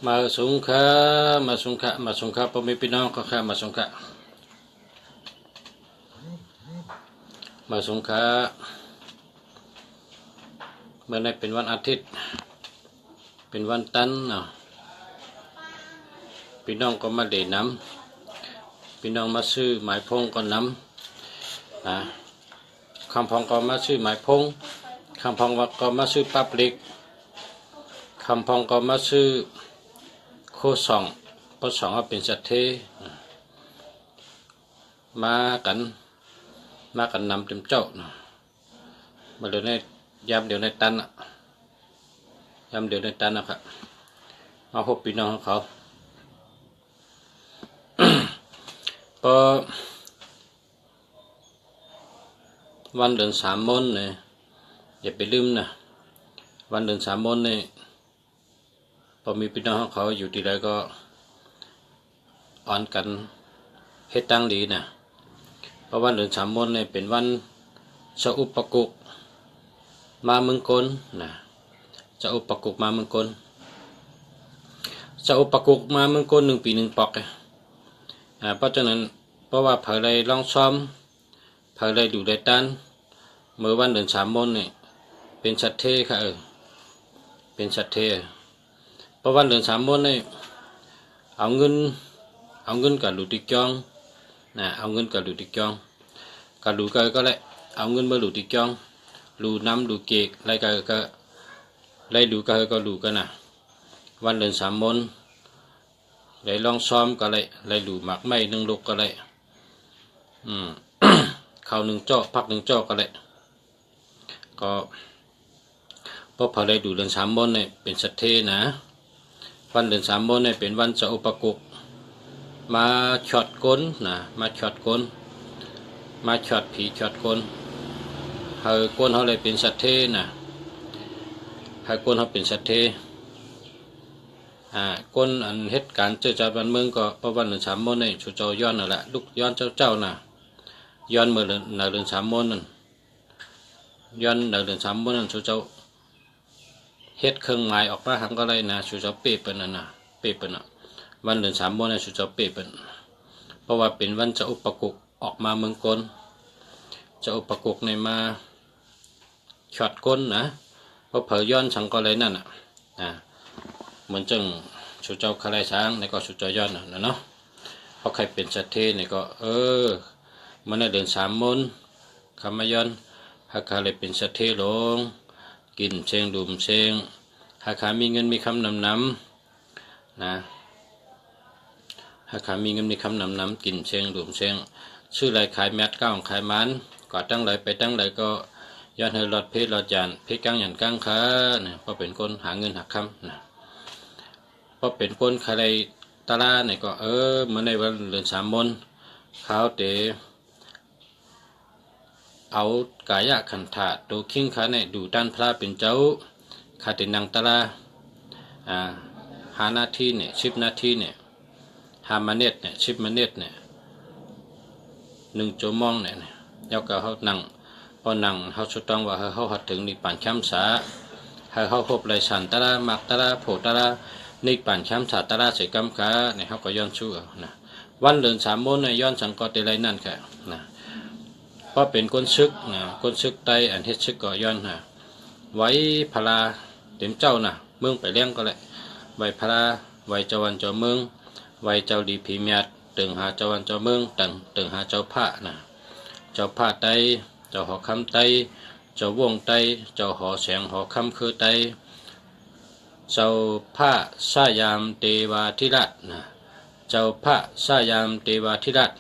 มาสงขลามาสงขลาพ่อแม่พี่น้องก็ข้ามาสงขลาเมื่อในเป็นวันอาทิตย์เป็นวันตันเนาะพี่น้องก็มาเด่นน้ำพี่น้องมาซื้อหมายพงก็น้ำนะคำพองก็มาซื้อหมายพงคำพองก็มาซื้อปับลิกคำพองก็มาซื้อโคสองเพราะสองเป็นสัตเทมากันนำเต็มเจ้ามาเดี๋ยวในยามเดี๋ยวในตันนะครับมาพบพี่น้องของเขาพอวันเดือน3 มื้อเนี่ยอย่าไปลืมนะวันเดือน3 มื้อเนี่ยพอมีพี่น้องของเขาอยู่ที่ใดก็อ่อนกันเฮ็ดตั้งดีนะเพราะวันเดือน3 มื้อเนี่ยเป็นวันสะอุปกุกมาเมืองกลนะสะอุปกุกมาเมืองกลสะอุปกุกมาเมืองกล1 ปี 1 ปอกเพราะฉะนั้นเพราะว่าเผยไรลองซ้อมเผยไรดูไรตันเมื่อวันเดือน3 มื้อเนี่ยเป็นสัตเทค่ะเป็นสัตเทเพราะวันเดือน3 มื้อเนี่ยเอาเงินกับหลุดติจองนะเอาเงินกับหลุดติจองกับหลุดก็เลยเอาเงินมาหลุดติจองหลุดน้ำหลุดเกกไรก็ไรดูก็หลุดกันนะวันเดือน3 มื้อไรลองซ้อมก็ไรหลุดหมักไม่1 ลูกก็เลยข้าว1 จ้อพัก1 จ้อก็เลยก็เพราะพอได้ดูเดือน3 มื้อเนี่ยเป็นสัตเทนะวันเดือน3 มื้อเนี่ยเป็นวันสะอุปกุกมาช็อตก้นนะมาช็อตก้นมาช็อตผีช็อตก้นเฮาก้นเขาเลยเป็นสัตเทนะให้ก้นเขาเป็นสัตเทก้นอันเหตุการณ์เจ้าจัดวันเมืองก็เพราะวันเดือน3 มื้อเนี่ยชูเจ้าย้อนนั่นแหละลูกย้อนเจ้านะย้อนเมื่อเดือน3 มื้อนั่นย้อนเดือน3 มื้อนั่นชูเจ้าเฮ็ดเครื่องหมายออกมาหังก็เลยนะชูเจ้าเป๊ะเป็นนั่นนะเป๊ะเป็นวันเดือน3 มื้อเนี่ยชูเจ้าเป๊ะเป็นเพราะว่าเป็นวันจะอุปกุกออกมาเมืองกลจะอุปกุกในมาช็อตก้นนะเพราะเผยย้อนสังก็เลยนั่นเหมือนจังชูเจ้าคลายช้างในก็ชูเจ้าย้อนนะเนาะเพราะใครเป็นสัตเทในก็มันในเดือน3 มื้อคำมาย้อนหากใครเป็นสัตเทหลงกินเชงดุมเชงหากใครมีเงินมีคำนำนะหากใครมีเงินมีคำนำกินเชงดุมเชงชื่อไรขายแมทก้าวขายมันก็ตั้งไรไปตั้งไรก็ย้อนให้หลอดเพชรหลอดจานเพชรกังหยันกังขาเนี่ยเพราะเป็นคนหาเงินหาคำนะเพราะเป็นคนใครตาลาเนี่ยก็เมื่อในวันเดือน3 มื้อเขาเตะเอากายะขันธาตัวคิงขาเนี่ยดูด้านพระเป็นเจ้าขาตินังตาลาหานาทีเนี่ย10 นาทีเนี่ยหามาเน็ตเนี่ย10 มาเน็ตเนี่ย1 ชั่วโมงเนี่ยยาวกับเขานั่งพอนั่งเขาสุดต้องว่าเขาหัดถึงนิพพานช้ำสาให้เขาพบไรสันตาลามักตาลาโผตาลานิพพานช้ำสาตาลาเสกำขาเนี่ยเขาก็ย้อนชั่วนะวันเดือน3 มื้อเนี่ยย้อนสังกติไรนั่นแค่นะเพราะเป็นคนซึกนะคนซึกไตอันเฮ็ดซึกก็ย้อนนะไว้พลาเต็มเจ้านะเมืองไปเลี้ยงก็เลยไว้พลาไว้เจ้าวันเจ้าเมืองไว้เจ้าดีผีเมียดตึงหาเจ้าวันเจ้าเมืองตึงหาเจ้าผ้านะเจ้าผ้าไตเจ้าหอคำไตเจ้าวงไตเจ้าหอแสงหอคำคือไตเจ้าผ้าสายามเทวาธิราชนะเจ้าผ้าสายามเทวาธิราช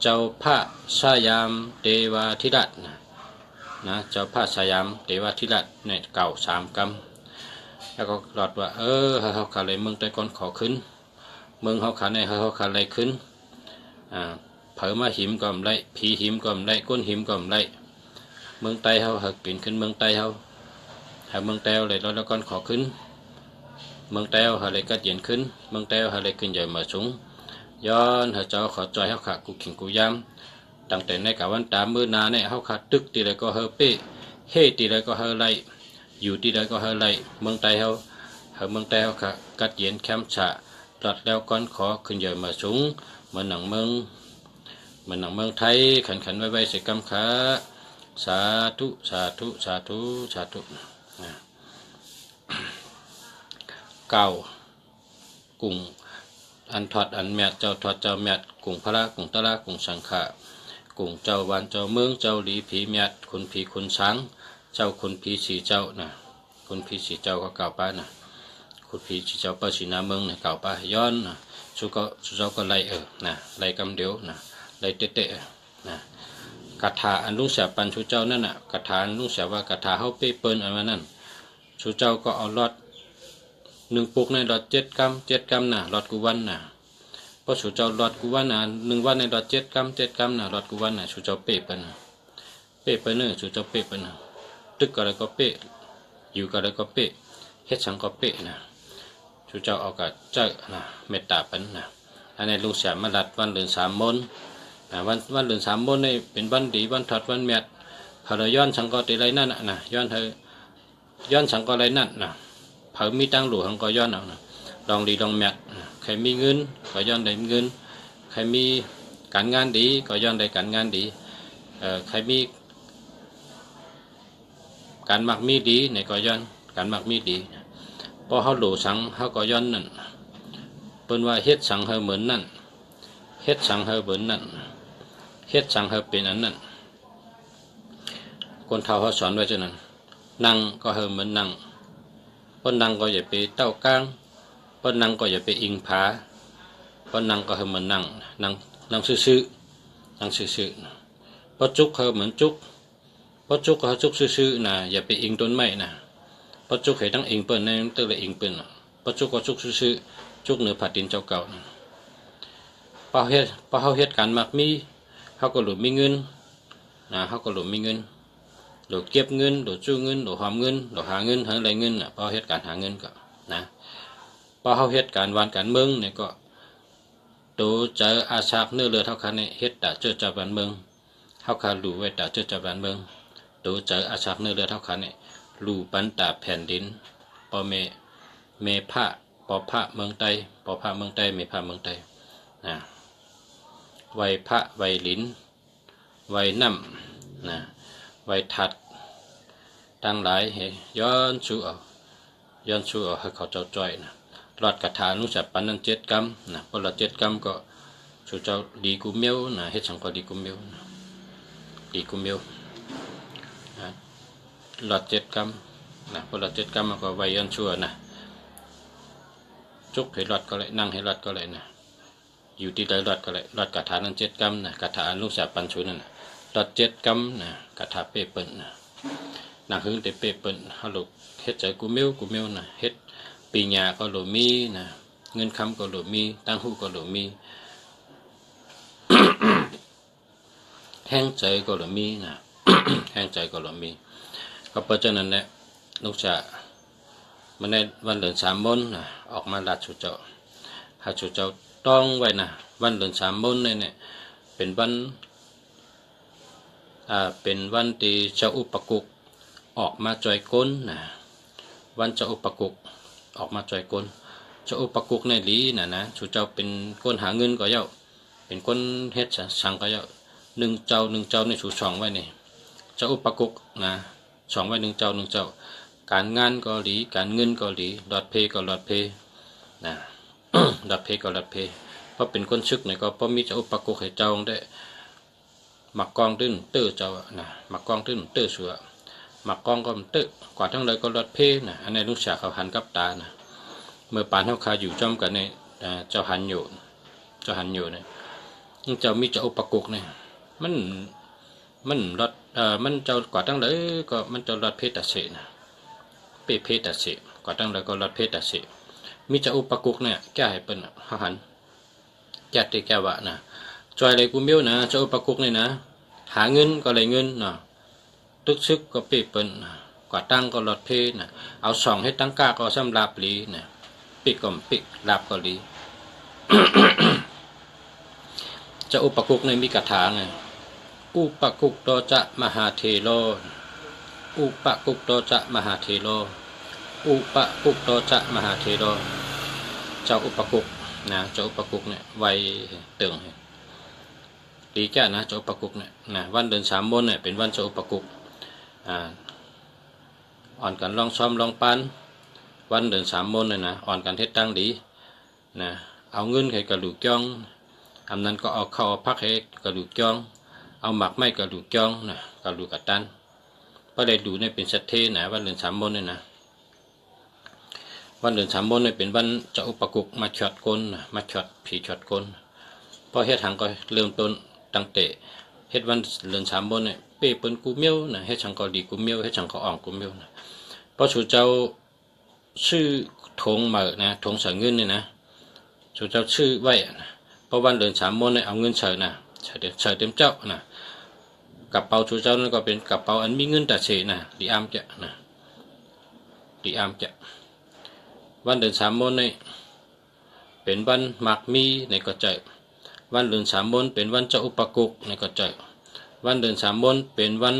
เจ้าผ้าสายามเทวาธิราชนะเจ้าผ้าสายามเทวาธิราชเนี่ยเก่า3 กรัมแล้วก็หลอดว่าเขาขาเลยเมืองไต้ก่อนขอขึ้นเมืองเขาขาในเขาขาเลยขึ้นเผยมาหิมก่อมไรผีหิมก่อมไรก้นหิมก่อมไรเมืองไต้เขาหักปีนขึ้นเมืองไต้เขาหาเมืองไต้เลยแล้วก่อนขอขึ้นเมืองไต้เขาหาเลยกัดเย็นขึ้นเมืองไต้เขาหาเลยขึ้นใหญ่มาสูงย้อนหาเจ้าขอจอยเขาขากูขิงกูยามตั้งแต่ในกะวันตามมือนาเนี่ยเขาขาตึกตีไรก็เฮเป้เฮตีไรก็เฮไรอยู่ตีไรก็เฮไรเมืองไต้เขา เมืองแต่เขากัดเย็นแคมฉะหลอดแล้วก้อนขอขึ้นเยอะมาสูงเหมือนหนังเมืองไทยขันไว้ใส่กำขาสาธุสาธุสาธุสาธุเก่ากุ้งอันทอดอันแมดเจ้าทอดเจ้าแมดกุ้งพระกุ้งตะละกุ้งสังขะกุ้งเจ้าวันเจ้าเมืองเจ้าหลีผีแมดคุณผีคุณช้างเจ้าคุณผีสีเจ้านะคุณผีสีเจ้าก็เก่าป้านะคุณผีสีเจ้าป้าสีนาเมืองนะเก่าป้าย้อนนะสุเจ้าก็ไล่นะไล่กำเดียวนะไล่เตะนะคาถาอันลุงเสียปันสุเจ้านั่นน่ะคาถาอันลุงเสียว่าคาถาเฮาเปเปิ้นอันนั้นสุเจ้าก็เอาลอด1 ปุกในหลอด7 กรัมนะหลอดกุวันนะเพราะสุเจ้าหลอดกุวันนะ1 วันในหลอด7 กรัมนะหลอดกุวันนะสุเจ้าเป๊ะเป็นสุเจ้าเป๊ะเป็นตึกอะไรก็เป๊ะอยู่อะไรก็เป๊ะเฮ็ดสังก็เป๊ะนะสุเจ้าเอากับเจ้านะเมตตาเป็นนะอันนี้ลุงเสียมาลัดวันเดือน3 มนวันเดือน3 มนนี่เป็นวันดีวันถอดวันแมดพอเราย้อนสังก็ตีไรนั่นนะย้อนสังก็ไรนั่นนะเผามีตังหลวงก็ย้อนเอานะลองดีลองแมดใครมีเงินก็ย้อนได้เงินใครมีการงานดีก็ย้อนได้การงานดีใครมีการมักมีดีในก็ย้อนการมักมีดีพอเขาหลูสังเขาก็ย้อนนั่นเป็นว่าเฮ็ดสังเฮเหมือนนั่นเฮ็ดสังเฮเหมือนนั่นเฮ็ดสังเฮเป็นอันนั้นคนเฒ่าเขาสอนไว้ฉะนั้นนั่งก็เฮเหมือนนั่งเพราะนั่งก็อย่าไปเต้ากลางเพราะนั่งก็อย่าไปอิงผาเพราะนั่งก็เฮเหมือนนั่งซื่อเพราะจุกเฮเหมือนจุกเพราะจุกเขาจุกซื่อนะอย่าไปอิงต้นไม้นะเพราะจุกให้ตั้งอิงเปิ้นในตึกเลยอิงเปิ้นเพราะจุกก็จุกซื่อจุกเหนือผัดดินเจ้าเก่าพอเขาเฮ็ดการมักมีเขาก็หลุดมีเงินนะเขาก็หลุดมีเงินหลุดเก็บเงินหลุดจู้เงินหลุดหอมเงินหลุดหาเงินหาอะไรเงินพอเฮ็ดการหาเงินก็นะพอเขาเฮ็ดการวานการเมืองเนี่ยก็ตัวเจออาชากเนื้อเลือดเท่าคันเนี่ยเฮ็ดแต่เจอจับบ้านเมืองเขาคาหลู่ไว้แต่เจอจับบ้านเมืองตัวเจออาชากเนื้อเลือดเท่าคันเนี่ยหลู่ปันตาแผ่นดินปอเมพระปอพระเมืองไตปอพระเมืองไตเมพระเมืองไตนะไวพระไวลิ้นไวน้ำนะไวถัดตั้งหลายย้อนชูเอาให้เขาเจ้าจ้อยนะหลอดกระถานุสับปันนั้น7 กรัมนะพอหลอด7 กรัมก็ชูเจ้าดีกูเมียวนะเฮ็ดสังก็ดีกูเมียวนะหลอด7 กรัมนะพอหลอด7 กรัมมันก็ไวย้อนชั่วนะจุกให้หลอดก็เลยนั่งให้หลอดก็เลยนะอยู่ที่ใดหลอดก็เลยหลอดกระถานั้น7 กรัมนะกระถาลูกสับปันชูนั่นนะหลอด7 กรัมนะกระถาเปเปิ้ลนะนักหึงแต่เปเปิ้ลฮัลโหลเฮ็ดใจกูเมียวนะเฮ็ดปีญาก็หลมีนะเงินคำก็หลมีตั้งหูก็หลมีแห้งใจก็หลมีนะ แห้งใจก็หลมีก็เพราะฉะนั้นเนี่ยลูกจะมาในวันเดือน3 มนนะออกมาลาชูเจ้าหาชูเจ้าต้องไว้นะวันเดือน3 มนเนี่ยเป็นวันที่เจ้าอุปกุกออกมาจอยก้นนะวันเจ้าอุปกุกออกมาจอยก้นเจ้าอุปกุกในลีนะชูเจ้าเป็นก้นหาเงินก็เย้าเป็นก้นเฮ็ดสังก็เย้า1 เจ้าในชูช่องไว้นี่เจ้าอุปกุกนะช่องไว้1 เจ้าการงานก็หลีการเงินก็หลีหลอดเพก็หลอดเพนะ หลอดเพก็หลอดเพเพราะเป็นก้นชึกเนี่ยก็เพราะมีเจ้าอุปกุกให้เจ้าได้มักกองตื้นเตื้อเจ้านะมักกองตื้นเตื้อสัวมักกองก็มันตื้อกว่าทั้งเลยก็หลอดเพนะอันนี้ลูกชาเขาหันกับตานะเมื่อปานเฮาคาอยู่จ้อมกันเนี่ยเจ้าหันอยู่เนี่ยเจ้ามีเจ้าอุปกุกเนี่ยมันรถมันเจ้ากว่าตั้งเลยก็มันเจ้ารถเพศตัดเสนะเพศตัดเสกว่าตั้งเลยก็รถเพศตัดเสมีเจ้าอุปกุกเนี่ยแก้ให้เป็นหันแก้ที่แก้วะนะจอยอะไรกูเมียวนะเจ้าอุปกุกเนี่ยนะหาเงินก็เลยเงินเนาะตึกซึกก็เปเป็นกว่าตั้งก็รถเพศนะเอาส่องให้ตั้งกาก็ซ้ำลาบลีนะปิกก็ปิกลาบก็ลี เจ้าอุปกุกเนี่ยมีกระถางไงอุปกุกโตจะมหาเทโลอุปกุกโตจะมหาเทโล อุปกุกโตจะมหาเทโรเจ้าอุปกุกนะเจ้าอุปกุกเนี่ยไวเติงดีแก่นะเจ้าอุปกุกเนี่ยนะวันเดือน3 มนเนี่ยเป็นวันเจ้าอุปกุกอ่อนกันลองซ้อมลองปันวันเดือน3 มนเนี่ยนะอ่อนกันเฮ็ดตั้งดีนะเอาเงินให้กระดูกจ้องอำนั้นก็เอาเข้าพักให้กระดูกจ้องเอาหมักไม้กระดูกจ้องนะกระดูกกระตันก็ได้ดูเนี่ยเป็นสัตเทนะวันเดือน3 มนเนี่ยนะวันเดือน3 มนเนี่ยเป็นวันเจ้าอุปกุกมาช็อตก้นมาช็อตผีช็อตก้นพอเฮ็ดทางก็เริ่มต้นตั้งแต่เฮ็ดวันเดือน3 มนเนี่ยเป้เปิ้นกูเมียวนะเฮ็ดทางก็ดีกูเมียวเฮ็ดทางก็อ่องกูเมียวนะพอสู่เจ้าชื่อทงมานะทงเสือเงินเนี่ยนะสู่เจ้าชื่อไว้นะเพราะวันเดือน3 มนเนี่ยเอาเงินเสือนะเสือเต็มเจ้านะกระเป๋าสู่เจ้านั่นก็เป็นกระเป๋าอันมีเงินแต่เฉนะดีอามจะนะดีอามจะวันเดือน3 มนเนี่ยเป็นวันหมักมีในก็ใจวันเดือน3 มนเป็นวันเจ้าอุปกุกในก็ใจวันเดือน3 มนเป็นวัน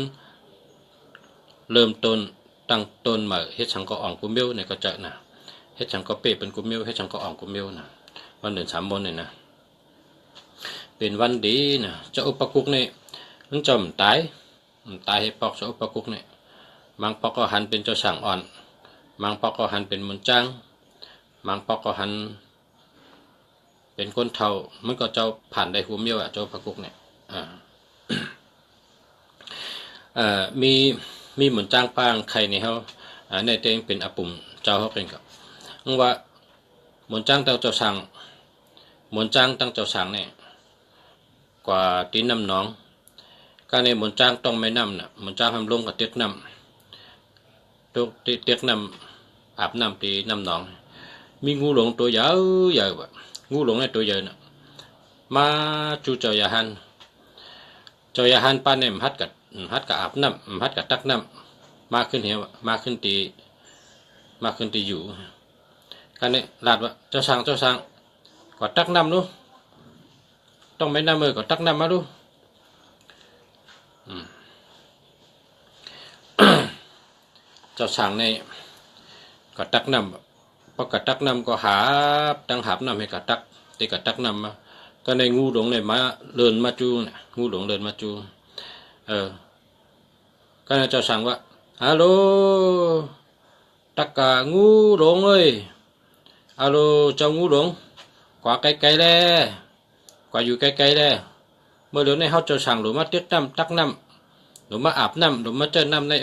เริ่มต้นตั้งต้นมาเฮ็ดชังก็อ่องกุมเมียวในก็ใจนะเฮ็ดชังก็เป้เป็นกุมเมียวเฮ็ดชังก็อ่องกุมเมียวนะวันเดือน3 มนเนี่ยนะเป็นวันดีนะเจ้าอุปกุกเนี่ยมันจมตายให้ปอกเจ้าอุปกุกเนี่ยบางปอกก็หันเป็นเจ้าช่างอ่อนบางปอกก็หันเป็นมนจ้างบางปอกก็หันเป็นคนเท่ามันก็เจ้าผ่านได้หัวเมียวเจ้าอุปกุกเนี่ยมีหมนจ้างป้างใครในเขาในเต็งเป็นอปุ่มเจ้าเขาเป็นกับว่าหมนจ้างตั้งเจ้าสั่งหมนจ้างตั้งเจ้าสั่งเนี่ยกว่าตีน้ำน้องการในหมนจ้างต้องไม่น้ำน่ะหมนจ้างทำลงกับเตียกน้ำตัวเตียกน้ำอาบน้ำตีน้ำน้องมีงูหลงตัวยาวใหญ่แบบงูหลงในตัวใหญ่น่ะมาจูเจ้ายาหันป้านเนี่ยฮัดกับอาบน้ำฮัดกับตักน้ำมาขึ้นเหวมาขึ้นตีอยู่กันเนี่ยลาดว่าเจ้าสั่งก็ตักน้ำดูต้องไม่น้ำมือก็ตักน้ำมาดูเจ้าสั่งในก็ตักน้ำพอกระตักน้ำก็หาตั้งหาบน้ำให้กระตักตีกระตักน้ำมาก็ในงูหลงในมาเดินมาจูเนี่ยงูหลงเดินมาจูก็ในเจ้าสั่งว่าฮัลโหลตักกะงูหลงเอ้ยฮัลโหลเจ้างูหลงกว่าไกลๆแล้วกว่าอยู่ไกลๆแล้วเมื่อเดี๋ยวในเขาเจ้าสั่งหรือมาเตี้ยน้ำตักน้ำหรือมาอาบน้ำหรือมาเจอน้ำใน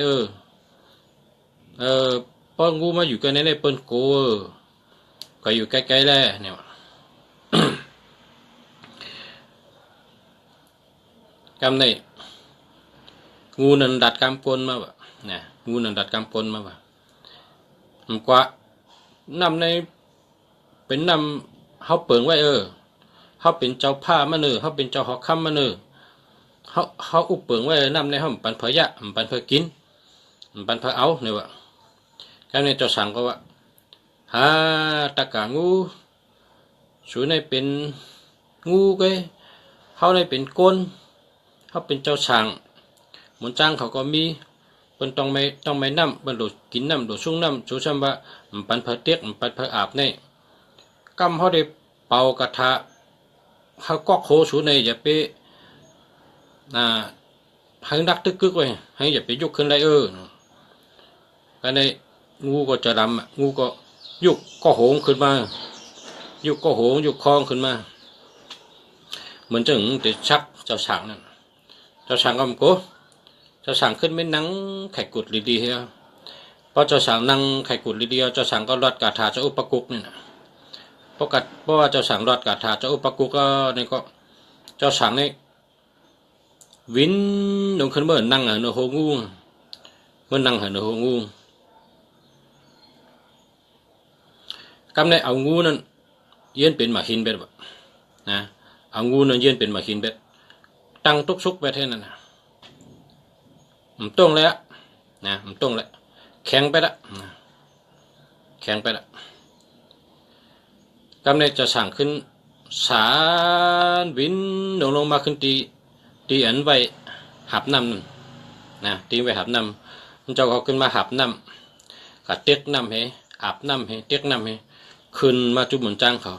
ป้อนงูมาอยู่กันในเปิ้นโกก็อยู่ใกล้ๆแล้วเนี่ย กำในงูนันดัดกำปนมาแบบนะงูนันดัดกำปนมาแบบมันกว่าน้ำในเป็นน้ำเขาเปิงไว้เขาเป็นเจ้าผ้ามาเขาเป็นเจ้าหอกค่ำมาเขาอุปเปิงไว้น้ำในเขาปันเพยะปันเพกินปันเพเอาเนี่ยว่ะกำในเจ้าสั่งก็ว่าฮาตะกางูสูในเป็นงูก็เขาในเป็นก้นเขาเป็นเจ้าช่างหมนจ้างเขาก็มีเป็นต้องไม่น้ำเป็นโดดกินน้ำโดดชุ่งน้ำชูชัมบะปันเพเตียกปันเพอาบในกำเขาได้เป่ากระทะเขาก็โคสูในอย่าไปให้นักตึกกึกไว้ให้อย่าไปยกขึ้นไรกันในงูก็จะดำงูก็ยุกก็โหงขึ้นมายุกก็โหงยุกคลองขึ้นมาเหมือนจะติดชักเจ้าช่างนั่นเจ้าช่างก็มันโกเจ้าช่างขึ้นไม่นั่งไข่กุดดีๆเฮียพอเจ้าช่างนั่งไข่กุดดีๆเจ้าช่างก็รอดกาถาเจ้าอุปกุกนี่นะเพราะว่าเจ้าช่างรอดกาถาเจ้าอุปกุกก็นี่ก็เจ้าช่างนี่วินลงขึ้นเมื่อนั่งเหนือโหงูเมื่อนั่งเหนือโหงูกำในเอางูนั่นเย็นเป็นหมาหินเบ็ดแบบนะเอางูนั่นเย็นเป็นหมาหินเบ็ดตั้งตุกซุกไปเท่านั้นมันต้งแล้วนะมันต้งแล้วแข็งไปละแข็งไปละกำในจะสั่งขึ้นสารวินลงมาขึ้นตีอันไว้หับน้ำนั่นนะตีไว้หับน้ำมันจะเอาขึ้นมาหับน้ ก็เต็กน้ำให้อาบน้ำให้เต็กน้ำให้ขึ้นมาจุ่มหมุนจ้างเขา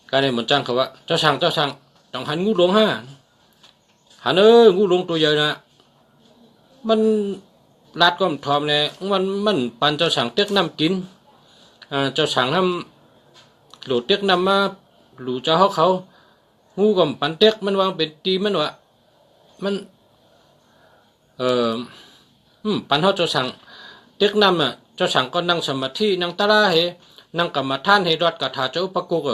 ก็ได้หมุนจ้างเขาว่าเจ้าช่างต้องหันงูหลวงหันงูหลวงตัวใหญ่นะมันลาดก้อมทอมเลยมันปันเจ้าช่างเต็กน้ำกินเจ้าช่างทำหลุดเต็กน้ำมาหลุดเจ้าเขางูก้อมปันเต็กมันวางเป็นตีมันวะมันปันเขาเจ้าช่างเต็กน้ำเจ้าช่างก็นั่งสมาธินั่งตาลาเหนั่งกรรมฐานให้รอดกระถาเจ้าปกุก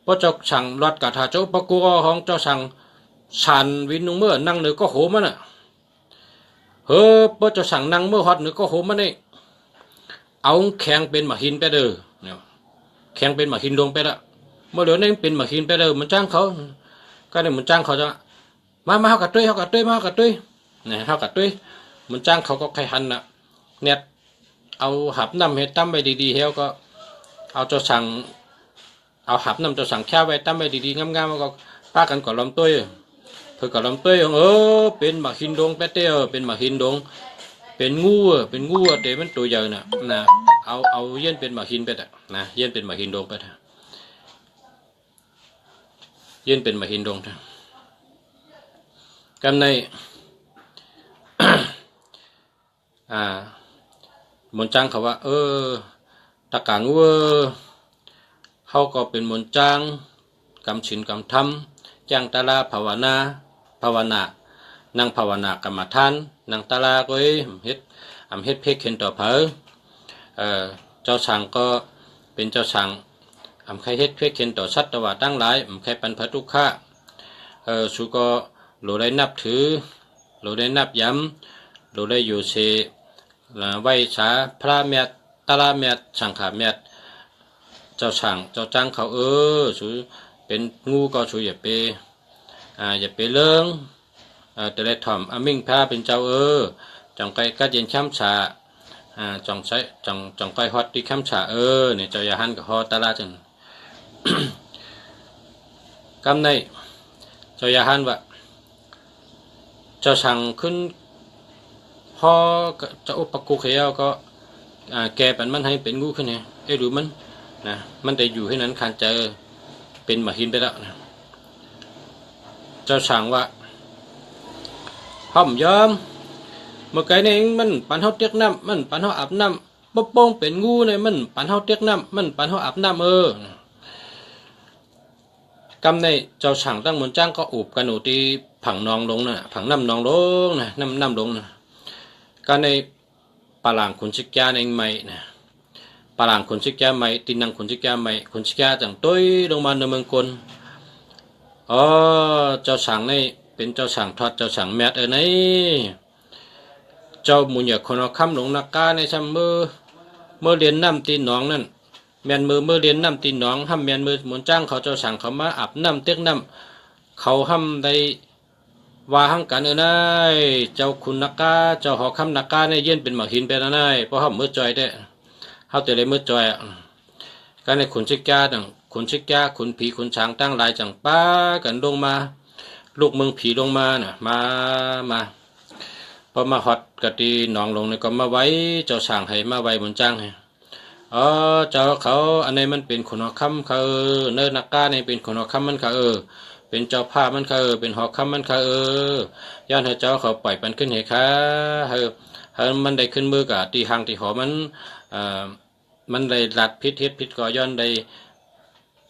เพราะเจ้าช่างรอดกระถาเจ้าปกุกของเจ้าช่างฉันวินนุ่งเมื่อนั่งเนื้อก็โหมันเพราะเจ้าช่างนั่งเมื่อฮอดเนื้อก็โหมันนี่เอาแข็งเป็นหมาหินไปเด้อเนี่ยแข็งเป็นหมาหินลงไปละเมื่อเดี๋ยวนี้เป็นหมาหินไปเด้อมันจ้างเขาก็ได้มันจ้างเขาจะมาเฮากัดตุ้ยมาเฮากัดตุ้ยเนี่ยเฮากัดตุ้ยมันจ้างเขาก็ใครหันน่ะเนี่ยเอาหับน้ำให้ตั้มไปดีๆเฮาก็เอาเจ้าช่างเอาหับน้ำเจ้าช่างแค่ไว้ตั้มไปดีๆงามๆก็ป้ากันก่อนลำตุ้ยเพื่อก่อนลำตุ้ยเป็นหมาหินดงแป๊ะเต้เป็นหมาหินดงเป็นงูแต่มันตัวใหญ่นะเอาเย็นเป็นหมาหินไปนะเย็นเป็นหมาหินดงไปเย็นเป็นหมาหินดงกันในมนจ้างเขาว่าตะกางเขาก็เป็นมนจ้างกำฉินกำทำจ้างตาลาภาวนานั่งภาวนากรรมฐานนั่งตาลาก็เฮ็ดเพกเข็นต่อเผอเจ้าช่างก็เป็นเจ้าช่างใครเฮ็ดเพกเข็นต่อสัตว์ตวาตั้งหลายใครปันพระทุกข์สุก็โหลได้นับถือโหลได้นับย้ำโหลได้อยู่เสไว้ช้าพระเมียตาลาเมียช่างขาเมียเจ้าช่างเจ้าจ้างเขาสุเป็นงูก็สุอย่าไปเลื่องแต่ได้ถ่อมมิ่งพระเป็นเจ้าจังไกกัดเย็นช้ำชาจังไกฮอตที่ช้ำชาเนี่ยเจ้าอย่าหันกับฮอตาลาจัง กำในเจ้าอย่าหันว่าเจ้าช่างขึ้นพอจะอุปกุเขียวก็แกปันมันให้เป็นงูขึ้นเนี่ยดูมันนะมันได้อยู่ให้นั้นคันเจอเป็นหมาหินไปแล้วนะเจ้าช่างว่าห่มยอมเมื่อไก่นี่มันปันเฮาเตียกน้ำมันปันเฮาอาบน้ำป๊บป้องเป็นงูเนี่ยมันปันเฮาเตียกน้ำมันปันเฮาอาบน้ำกำในเจ้าช่างตั้งมนจ้างก็อุบกันหนูที่ผังนองลงผังน้ำนองลงน้ำลงก็ในปลางขุนชิกยาในใหม่ปลางขุนชิกยาใหม่ตินังขุนชิกยาใหม่ขุนชิกยาจังตุ้ยลงมาในเมืองกลเจ้าช่างในเป็นเจ้าช่างทอดเจ้าช่างแมทในเจ้าหมุนอยากคนเอาคำหลงนักกาในชั้นเมื่อเรียนน้ำตีนน้องนั่นแมนมือเมื่อเรียนน้ำตีนน้องห้ำแมนมือหมุนจ้างเขาเจ้าช่างเขามาอาบน้ำเต็กน้ำเขาห้ำได้ว่าห้างกันนะเจ้าคุณนักกาเจ้าหอคำนักกาในเย็นเป็นหมากหินเป็นนะเพราะห้ำมือจอยได้เขาแต่เลยมือจอยการในขุนชิกยาขุนชิกยาขุนผีขุนช้างตั้งหลายจังป้ากันลงมาลูกเมืองผีลงมามาพอมาฮอดกะตีหนองลงเนี่ยก็มาไว้เจ้าช่างให้มาไว้บนจ้างให้เจ้าเขาอันนี้มันเป็นขุนหอคำเขาเนื้อนักกาเนี่ยเป็นขุนหอคำมันเขาเป็นเจ้าภาพมันเขาเป็นหอคำมันเขาย้อนให้เจ้าเขาปล่อยปันขึ้นให้ค่ะให้มันได้ขึ้นมือกับตีหางตีหอมันได้รัดพิษก่อย้อนได้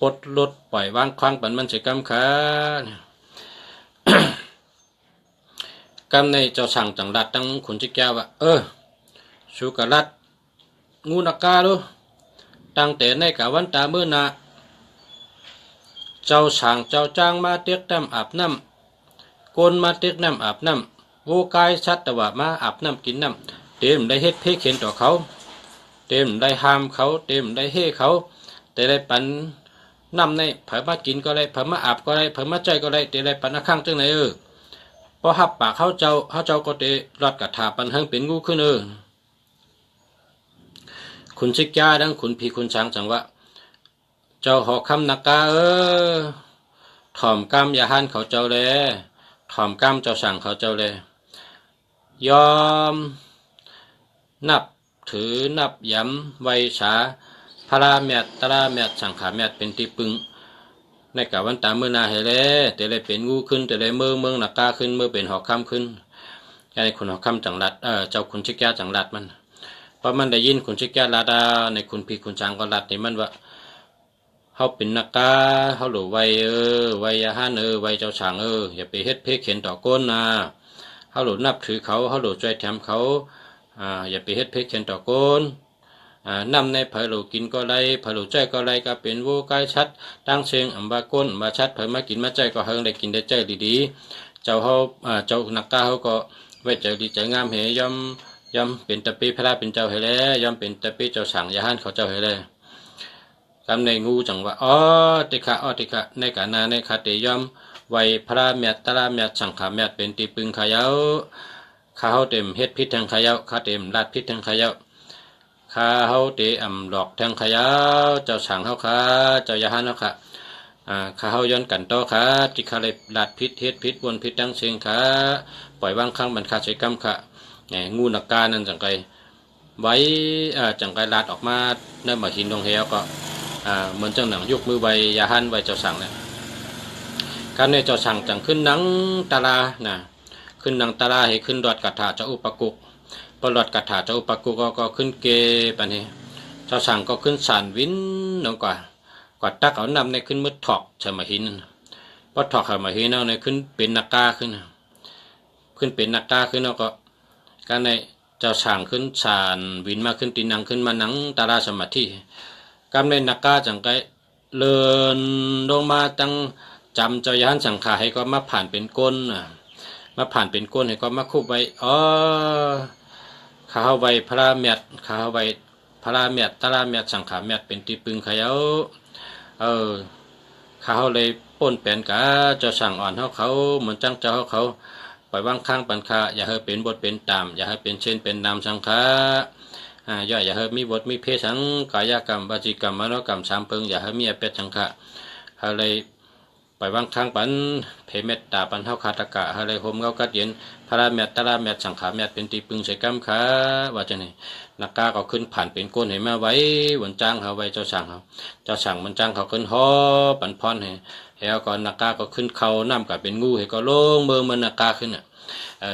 ปลดลดปล่อยวางคว้างปันมันจะกำค่ะกำในเจ้าช่างจังรัดตั้งขุนชิกแก้วว่าชูกะรัดงูนักกาดูตั้งแต่ในกะวันตาเมื่อนาเจ้าช่างเจ้าจ้างมาเตียกน้ำอาบน้ำโกนมาเตียกน้ำอาบน้ำโวกายชัดแต่ว่ามาอาบน้ำกินน้ำเต็มได้เฮ็ดเพเข็นต่อเขาเต็มได้ห้ามเขาเต็มได้เฮ่เขาแต่ได้ปันน้ำในเผามากินก็ได้เผามาอาบก็ได้เผามาใจก็ได้แต่ได้ปันข้างจังไหนพอหับปากเขาเจ้าก็เตะรอดกระถาปันหังเป็นงูขึ้นคุณชิกยาดังคุณพี่คุณช้างจังวะเจ้าหอคำนักกาถ่อมกำอย่าหันเขาเจ้าเลยถ่อมกำเจ้าช่างเขาเจ้าเลยยอมนับ ถือนับย้ำไว้ฉาพระเมียดตระเมียดสังขาเมียดเป็นที่ปึงในกะวันตามเมื่อนาเฮเลแต่เลยเป็นงูขึ้นแต่เลยเมืองนักกาขึ้นเมื่อเป็นหอกคำขึ้นไอ้คุณหอกคำจังหลัดเจ้าคุณชิกแก้จังหลัดมันเพราะมันได้ยินคุณชิกแก้ลาดาในคุณพี่คุณจางก็หลัดในมันว่าเขาเป็นนักกาเขาหลูไว้ไว้ยาฮันไว้เจ้าช่างอย่าไปเฮ็ดเพ่เข็นต่อก้นนะเขาหลูนับถือเขาเขาหลูใจแถมเขาอย่าไปเฮ็ดเพ่เข็นต่อก้นนำในเผยหลูกินก็ไรเผยหลูใจก็ไรก็เป็นวูกายชัดตั้งเชิงอัมบาก้นมาชัดเผยมากินมาใจก็เฮงได้กินได้ใจดีๆเจ้าเขาเจ้านักกาเขาก็ไว้ใจดีใจงามเหยย่อมเป็นตะปีพระเป็นเจ้าเหแล้วย่อมเป็นตะปีเจ้าสั่งยาหันเขาเจ้าเหแล้วกำในงูจังว่าติขะติขะในกานาในคาติย่อมไว้พระเมียตระเมียสังขาเมียเป็นตีปึงขยาวข้าเขาเต็มเฮ็ดพิษทางขยาวข้าเต็มลาดพิษทางขยาวข้าเขาเตะหลอกทางขยาวเจ้าสั่งเขาข้าเจ้ายาหันเขาข้าข้าเขาย้อนกันต่อข้าติขะเลยลาดพิษเฮ็ดพิษวนพิษดังเชิงข้าปล่อยวางข้างบรรคาใช้กรรมข้างูนักกานั่นจังไกไว้จังไกลาดออกมาเนิ่มมาหินลงเฮวก็เหมือนจังหนังยกมือไว้ยาหันไว้เจ้าสั่งเนี่ยการในเจ้าสั่งจังขึ้นนังตาลานะขึ้นนังตาลาให้ขึ้นรอดกระถาเจ้าอุปกุกพอรอดกระถาเจ้าอุปกุกก็ขึ้นเกปนี้เจ้าสั่งก็ขึ้นสานวินลงกว่าตักเอานำในขึ้นมืดถอกเฉมาหินพอถอกเฉมาหินเอาในขึ้นเป็นนักกาขึ้นเป็นนักกาขึ้นแล้วก็การในเจ้าช่างขึ้นสานวินมาขึ้นตีนังขึ้นมานังตาราสมาธิกำในนักกาจังไกเลินลงมาตั้งจำเจ้ายันสังขารให้ก็มาผ่านเป็นก้นมาผ่านเป็นก้นให้ก็มาคุบไว้ข้าไว้พระเมียดข้าไว้พระเมียดตาราเมียดสังขารเมียดเป็นตีปึงขยาวข้าเลยป้นแปลนกะเจ้าช่างอ่อนเขาเหมือนจังเจ้าเขาปล่อยวางข้างปัญคาอย่าให้เป็นบทเป็นตามอย่าให้เป็นเช่นเป็นนามสังขารอย่าให้มีบทมีเพศสังกายกรรมวจีกรรมมโนกรรมสามเพิงอย่าให้มีอเป็ดสังขารอะไรปล่อยวางข้างปันเพเมตตาปันเท่าคาตกะอะไรโฮมเงากัดเย็นพระเมตตาเมตสังขารเมตเป็นตีปึงใส่กรรมขาว่าจะไหนนักกาก็ขึ้นผ่านเป็นก้นให้มาไว้วันจ้างเขาไว้เจ้าสั่งมันจ้างเขาขึ้นหอปันพรให้แล้วก่อนนักกาก็ขึ้นเขาน้ำกับเป็นงูให้ก็ลงเมืองมันนักกาขึ้น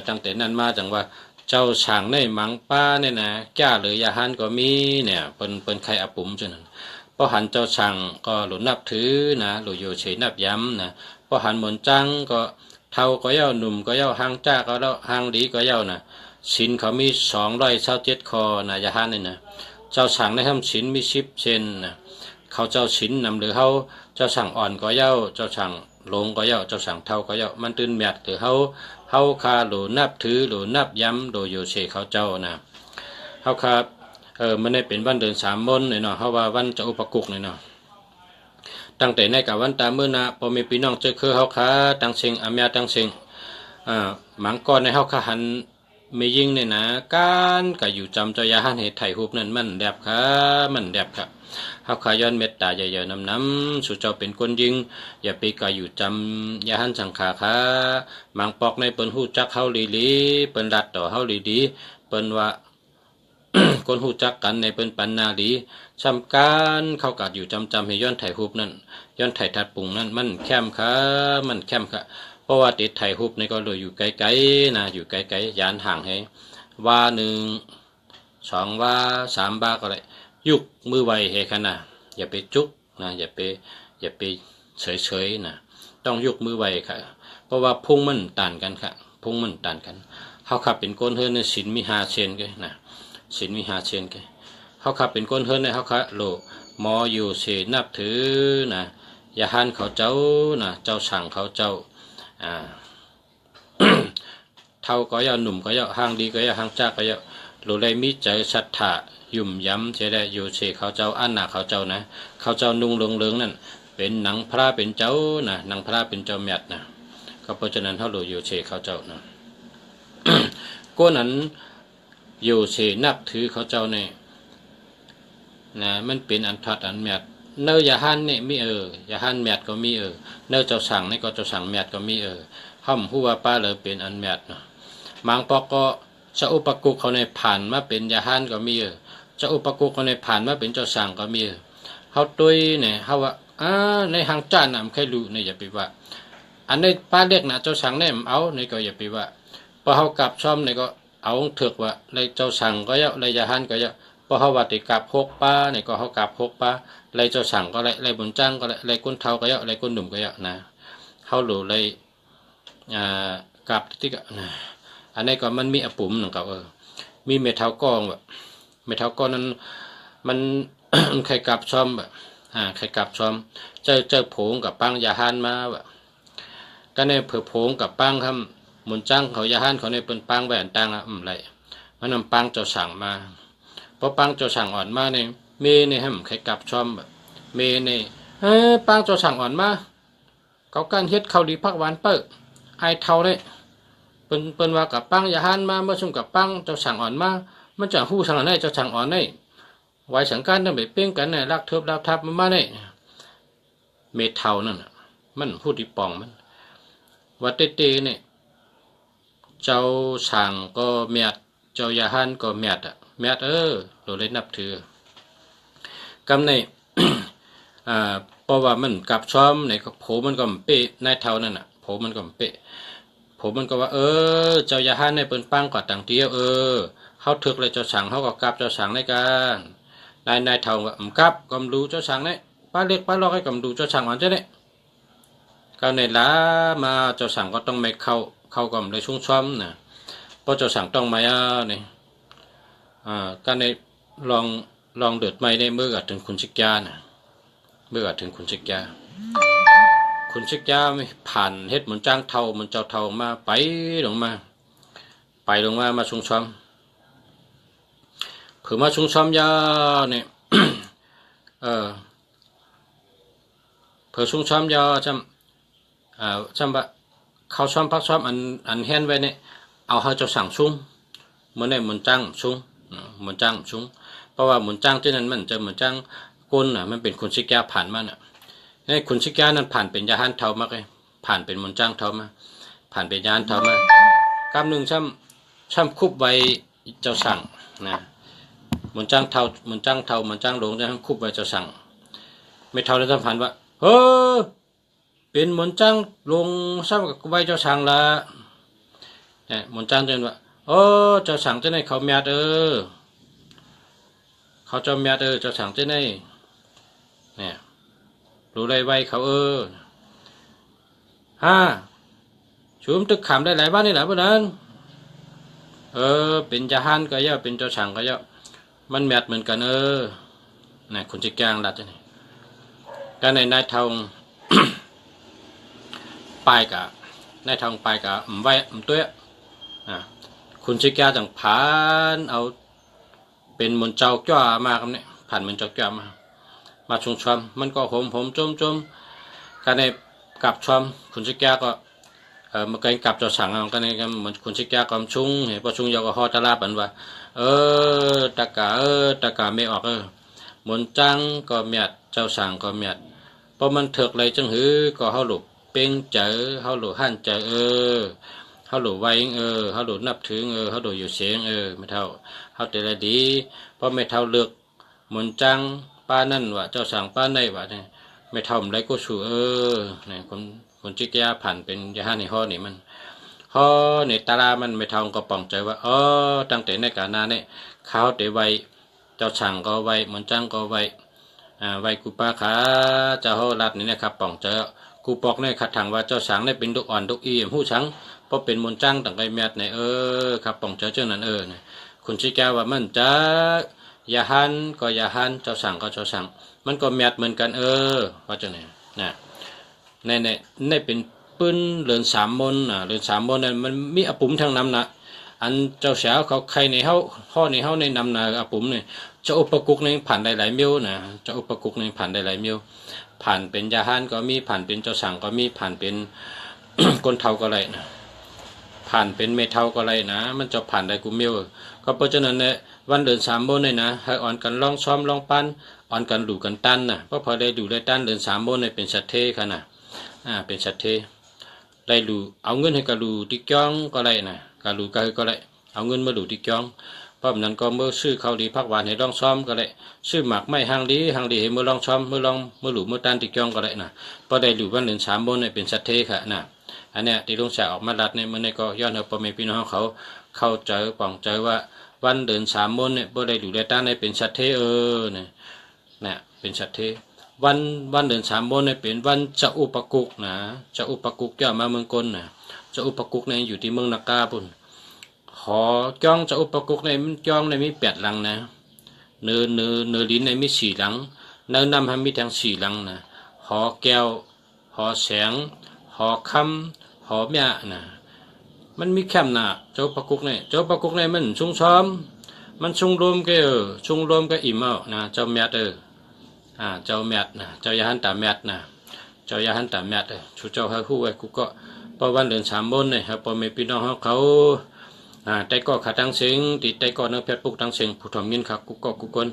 ตั้งแต่นั้นมาจังว่าเจ้าช่างในมังป้าเนี่ยนะแก่เลยยาหันก็มีเนี่ยเป็นใครอปุ่มจนนั้นพอหันเจ้าช่างก็หลุนับถือนะหลุโยเฉนับย้ำนะพอหันหมนจังก็เท่าก็เย้าหนุ่มก็เย้าหางจ้าก็เย้าหางดีก็เย้านะสินเขามี227 คอนะยาหันนี่นะเจ้าช่างในทำสินมี10 เซนนะเขาเจ้าสินนำหรือเขาเจ้าช่างอ่อนก็เย้าเจ้าช่างลงก็เย้าเจ้าช่างเท่าก็เย้ามันตื่นเมียดหรือเขาคาหลูนับถือหลูนับย้ำโดยโยเชเขาเจ้านะเขาคามันได้เป็นวันเดือน3 มนเนาะเขาว่าวันจะอุปกุกเนาะตั้งแต่ในกับวันตาเมื่อนะพอมีพี่น้องเจอคือเขาคาตั้งเชิงอเมียตั้งเชิงหมังก้อนในเขาคาหันไม่ยิงเนี่ยนะการก็อยู่จำเจ้ายาหันเหตุไถ่หูบนั่นมันแดบค่ะมันแดบค่ะเขาขาย้อนเม็ดตาใหญ่ๆน้ำสู่เจ้าเป็นคนยิงอย่าไปกาอยู่จำยาหันสังขาค่ะมังปอกในเปิ้นหูจักเฮาลีเปิ้นรัดต่อเฮาลีเปิ้นว่า คนหูจักกันในเปิ้นปันนาลีซ้ำการเข้ากัดอยู่จำให้ย้อนไถ่หูบนั่นย้อนไถ่ทัดปุ่งนั่นมันแคมค่ะมันแคมค่ะเพราะว่าติดไถ่หูบในก็เลยอยู่ไกลๆนะอยู่ไกลๆยานห่างให้ว่า1 2ว่า3ว่าก็ได้ยุกมือไวเฮขนาดอย่าไปจุกนะอย่าไปเฉยๆนะต้องยุกมือไวค่ะเพราะว่าพุ่งมันต่านกันค่ะพุ่งมันต่านกันเขาขับเป็นก้นเฮือนในศีลมี5 เชนกันนะศีลมี5 เชนกันเขาขับเป็นก้นเฮือนในเขาขับโลมออยู่เสนับถือนะยาหันเขาเจ้านะเจ้าสั่งเขาเจ้าเท่าก็ย่าหนุ่มก็ย่าห้างดีก็ย่าห้างจ้าก็ย่าหรือได้มิใจศรัทธายุ่มย้ำจะได้อยู่เชเขาเจ้าอันหนาเขาเจ้านะเขาเจ้านุ่งเหลืองนั่นเป็นหนังพระเป็นเจ้านะหนังพระเป็นเจ้าเมียดนะก็เพราะฉะนั้นเขาอยู่เชเขาเจ้านะ ก็นั้นอยู่เชนับถือเขาเจ้าเนี่ยนะมันเป็นอันทัดอันเมียดเนื้อยาหันเนี่ยมียาหันเมียดก็มีเนื้อเจ้าสั่งนี่ก็เจ้าสั่งเมียดก็มีห้อมหัวป้าเลยเป็นอันเมียดนะมังปอกก็ จะอุปกุเขาในผ่านมาเป็นยาฮันก็มีจะอุปกุเขาในผ่านมาเป็นเจ้าสั่งก็มีเขาตุยเนี่ยเขาว่าในหางจ้านำใครรู้เนี่ยอย่าไปว่าอันในป้าเรียกนะเจ้าสั่งเนี่ยเอาในก็อย่าไปว่าพอเขากลับช่อมในก็เอาถึกว่าในเจ้าสั่งก็เยอะในยาฮันก็เยอะพอเขาว่าติกลับ6 ป้าในก็เขากลับ6 ป้าในเจ้าสั่งก็ในบุญจ้างก็ในก้นเท้าก็เยอะในก้นหนุ่มก็เยอะนะเขาหลู่ในกลับที่ก็นะอันนี้ก็มันมีอปุ่มหนึ่งก็มีเมทัลก้องแบบเมทัลก้อนนั้นมัน ใครกลับช่อมแบบใครกลับช่อมเจอโผงกับปังยาฮันมาแบบก็ในเผื่อโผงกับปังคำหมุนจ้างเขายาฮันเขาในเป็นปังแหวนตังไรมันนำปังเจ้าสั่งมาพอปังเจ้าสั่งอ่อนมาเนี่ยเมเนี่ยให้ใครกลับช่อมแบบเมเนี่ยปังเจ้าสั่งอ่อนมาเขาการเฮ็ดเขาดีพักหวานเปิดไอเท่าเลยเป็นว่ากับปังยาฮันมาเมื่อชุ่มกับปังเจ้าสั่งอ่อนมามันจะหู้สั่งอะไรเจ้าสั่งอ่อนได้ไว้สังการนั่นไปเป้งกันเนี่ยรักเทิบรักทับมันมาได้เมทัลนั่นมันพูดที่ปองมันวัดเตเนี่ยเจ้าสั่งก็เมียดเจ้ายาฮันก็เมียดเมียดเราเลยนับถือกำใน เพราะว่ามันกับช้อมในโผมันก็เป๊ะนายเท่านั่นโผมันก็เป๊ะผมมันก็ว่าเจ้ายาฮันในเปิ้นปังกอดต่างเดียวเขาถึกเลยเจ้าสั่งเขาก็กลับเจ้าสั่งในการนายเท่าว่ากลับกำดูเจ้าสั่งในป้าเล็กป้าลอกให้กำดูเจ้าสั่งอ่อนเจ้าเนี่ยก็ในล้ามาเจ้าสั่งก็ต้องไม่เข้ากำเลยชุ่งช้อมนะเพราะเจ้าสั่งต้องมาเนี่ยก็ในลองเดือดไม่ได้เมื่อถึงคุณชิกยานะเมื่อถึงคุณชิกยาคุณชิกยาไม่ผ่านเฮ็ดเหมือนจ้างเท่าเหมือนเจ้าเท่ามาไปลงมามาชุ่งช้อมเผื่อมาชุ่งช้อมยาเนี่ย เผื่อชุ่งช้อมยาจำว่าเขาช้อมพักช้อมอันแห้นไว้เนี่ยเอาให้เจ้าสั่งชุ่งเหมือนในเหมือนจ้างชุ่งเหมือนจ้างชุ่งเพราะว่าเหมือนจ้างที่นั้นมันจะเหมือนจ้างก้นมันเป็นคุณชิกยาผ่านมาเนี่ยในคุณชิกยานั้นผ่านเป็นยาฮันเท่ามากเลยผ่านเป็นมนจ้างเท่ามาผ่านเป็นยาฮันเท่ามากำหนึ่งช่ำคุบไว้เจ้าสั่งนะมนจ้างเท่ามนจ้างหลงจะคุบไว้เจ้าสั่งไม่เท่าแล้วท่านผ่านว่าเป็นมนจ้างลงซ้ำกับไว้เจ้าสั่งละเนี่ยมนจ้างเดินว่าเจ้าสั่งเจ้าไหนเขาเมียดเขาเจ้าเมียดเจ้าสั่งเจ้าไหนเนี่ยรู้ไรไว้เขาชุมตึกขำได้หลายบ้านนี่แหละพวกนั้นเป็นยาฮันก็เยอะเป็นเจ้าสั่งก็เยอะมันแมทเหมือนกันนี่คุณจะแกงดัดนี่การในนายทอง ปลายกับนายทองปลายกับไว้ตัวคุณจะแกจังผ่านเอาเป็นมนเจ้าแก่มาครับเนี่ยผ่านมนเจ้าแก่มาชงชอมมันก็ผมจมการในกับชอมคุณชิกยาก็มาเกินกับเจ้าสั่งกันในกันเหมือนคุณชิกยาก็ชุงเห็นพอชุงยาก็ฮอตลาบันว่าตะกาไม่ออกมนจังก็เมียดเจ้าสั่งก็เมียดพอมันเถิกเลยจังหือก็เขาหลุดเป้งเจอเขาหลุดหั่นเจอเขาหลุดไว้เขาหลุดนับถึงเขาหลุดอยู่เสียงไม่เท่าเขาแต่ละดีเพราะไม่เท่าเลือกมนจังป้านั่นว่าเจ้าสั่งป้าในว่าเนี่ยไม่ทำไรก็ชูเนี่ยคนจิกยาผ่านเป็นยาในห้อนี่มันห้อในตารามันไม่ทำก็ปองใจว่าตั้งแต่ในกานาเนี่ยเขาแต่ไวเจ้าสั่งก็ไวเหมือนจังก็ไวไวกูป้าขาเจ้าห้อรัดนี่นะครับปองใจกูปอกเนี่ยขัดถังว่าเจ้าสั่งเนี่ยเป็นดุอ่อนดุอีหู้ชังเพราะเป็นมนจังต่างไกเมียดเนี่ยครับปองใจเจ้านั้นเนี่ยคุณจิกยาว่ามันจะยาฮันก็ยาฮันเจ้าสั่งก็เจ้าสั่งมันก็แมทเหมือนกันว่าจังไหนนะในเป็นปืนเรือน3 มนเรือน3 มนนั่นมันมีอปุ่มทางน้ำนะอันเจ้าสาวเขาใครในเฮาข้อในเฮาในน้ำนะอปุ่มเนี่ยจะอุปกุกในผ่านได้หลายมิ้วนะจะอุปกุกในผ่านได้หลายมิ้วผ่านเป็นยาฮันก็มีผ่านเป็นเจ้าสั่งก็มีผ่านเป็น คนเท่าก็ไรนะผ่านเป็นเมทัลก็ไรนะมันจะผ่านได้กูมิ้วก็เพราะฉะนั้นเนี่ยวันเดือน3 มนเนี่ยนะให้อ่อนกันลองซ้อมลองปั้นอ่อนกันดูกันตันนะเพราะพอได้ดูได้ตันเดือน3 มนเนี่ยเป็นสัตเทค่ะนะเป็นสัตเทได้ดูเอาเงินให้กันดูติ๊กจ้องก็ไรนะกันดูก็ไร เอาเงินมาดูที่จองเพราะนั้นก็เมื่อซื้อข้าวดีพักหวานให้ลองซ้อมก็เลยซื้อหมักไม่หางดีให้เมื่อลองซ้อมเมื่อลองเมื่อหลูเมื่อตันที่จองก็เลยนะพอได้หลูวันเดือน3 มื้อเนี่ยเป็นสัตเทค่ะนะอันเนี้ยที่ลุงแสออกมาลัดเนี่ยมันเนี่ยก็ย้อนเอาพ่อแม่พี่น้องเขาเข้าใจป่องใจว่าวันเดือน3 มื้อเนี่ยพอได้หลูได้ตันเนี่ยเป็นสัตเทเนี่ยเป็นสัตเทวันเดือน3 มื้อเนี่ยเป็นวันจะอุปกุกนะจะอุปกุกย่อมาเมืองกลนะจะอุปกุกเนี่ยอยู่ที่เมืองนากาปุ่นหอจ้องจะอุปกุกในมันจ้องในมี8 หลังนะเนื้อลิ้นในมี4 หลังเนื้อนำให้มีทั้ง4 หลังนะหอแก้วหอแสงหอคำหอเมียนะมันมีแคมนะเจ้าอุปกุกเนี่ยมันชุ่งซ้อมมันชุ่งรวมก็ชุ่งรวมก็อิ่มเอานะเจ้าเมียเจ้าเมียนะเจ้ายาหันตาเมียนะเจ้ายาหันตาเมียชูเจ้าให้คู่ไว้กูก็พอวันเดือน3 มื้อเนี่ยครับพอแม่พี่น้องเขาแต่ก็ขาตั้งเสียงติดแต่ก็เนื้อเพชรปุกตั้งเสียงผู้ทำยินขักกุกคน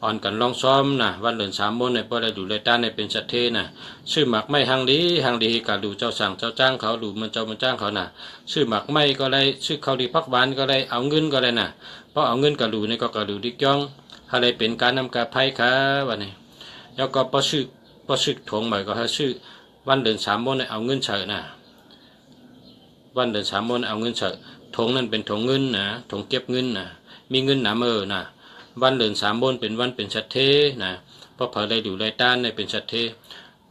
อ่อนกันลองซ้อมนะวันเดือน3 มื้อเนี่ยพอได้ดูเลยต้านในเป็นสัตเทนะซื้อหมักไม่หางดีกับดูเจ้าสั่งเจ้าจ้างเขาดูมันจ้างเขานะซื้อหมักไม่ก็ได้ซื้อข้าวดีพักหวานก็ได้เอาเงินก็ได้นะเพราะเอาเงินกับดูนี่ก็กับดูดิจ้องอะไรเป็นการนำการไพ่ค่ะวันนี้แล้วก็พอซื้อถงใหม่ก็ให้ซื้อวันเดือน3 มื้อเนี่ยเอาเงินเฉยนะวันเดือน3 มื้อเอาเงินเฉยถงนั่นเป็นถงเงินนะถงเก็บเงินนะมีเงินหนานะวันเดือน3 มื้อเป็นวันเป็นสัตเทนะเพราะเผยได้ดูได้ต้านในเป็นสัตเท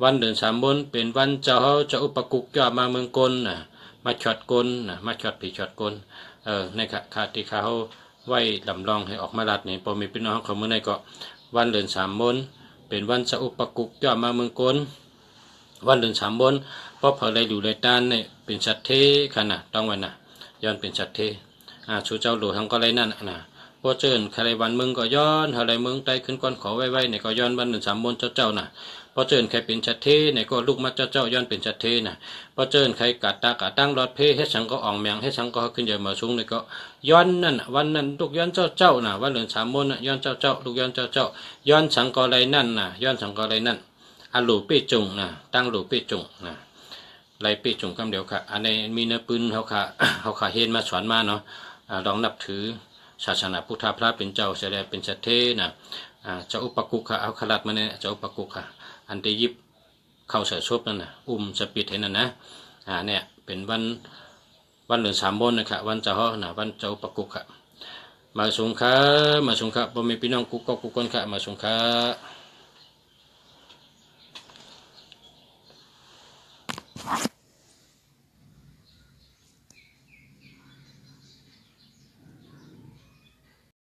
วันเดือน3 มื้อเป็นวันจะอุปกุกย่อมาเมืองกลนะมาช็อตกลนะมาช็อตผีช็อตกลในขาติเขาไว้ลำลองให้ออกมาลัดนี่พอมีพี่น้องเขาเมื่อไหร่ก็วันเดือน3 มื้อเป็นวันจะอุปกุกย่อมาเมืองกลวันเดือน3 มื้อเพราะเผยได้ดูได้ต้านในเป็นสัตเทขนาดต้องวันนะย้อนเป็นสัตเทชูเจ้าหลวงทั้งก็ไรนั่นนะพอเจิญใครวันมึงก็ย้อนอะไรมึงไตขึ้นก้อนขอไว้เนี่ยก็ย้อนวันเดือน3 มื้อเจ้าน่ะพอเจิญใครเป็นสัตเทเนี่ยก็ลูกมาเจ้าย้อนเป็นสัตเทน่ะพอเจิญใครกัดตากะตั้งรอดเพให้สังก็อ่องแมงให้สังก็ขึ้นใหญ่มาสูงเนี่ยก็ย้อนนั่นวันนั้นลูกย้อนเจ้าน่ะวันเดือน3 มื้อน่ะย้อนเจ้าลูกย้อนเจ้าย้อนสังก็ไรนั่นน่ะย้อนสังก็ไรนั่นหลูปี้จุงน่ะตั้งหลูปี้จุงน่ะไรปีจุงคำเดียวค่ะอันนี้มีเนื้อปืนเขาค่ะเห็นมาสอนมาเนาะลองนับถือศาสนาพุทธพระเป็นเจ้าเสด็จเป็นสัตเทนะเจ้าอุปกุกค่ะเอาขลัดมาเนี่ยเจ้าอุปกุกค่ะอันที่ยิบเข้าเสือชบนั่นนะสปิดเห็นนั่นนะเนี่ยเป็นวันเดือน3 มื้อนะคะวันเจ้านะวันเจ้าอุปกุกค่ะมาสงฆ์พ่อแม่พี่น้องกุกคนค่ะมาสงฆ์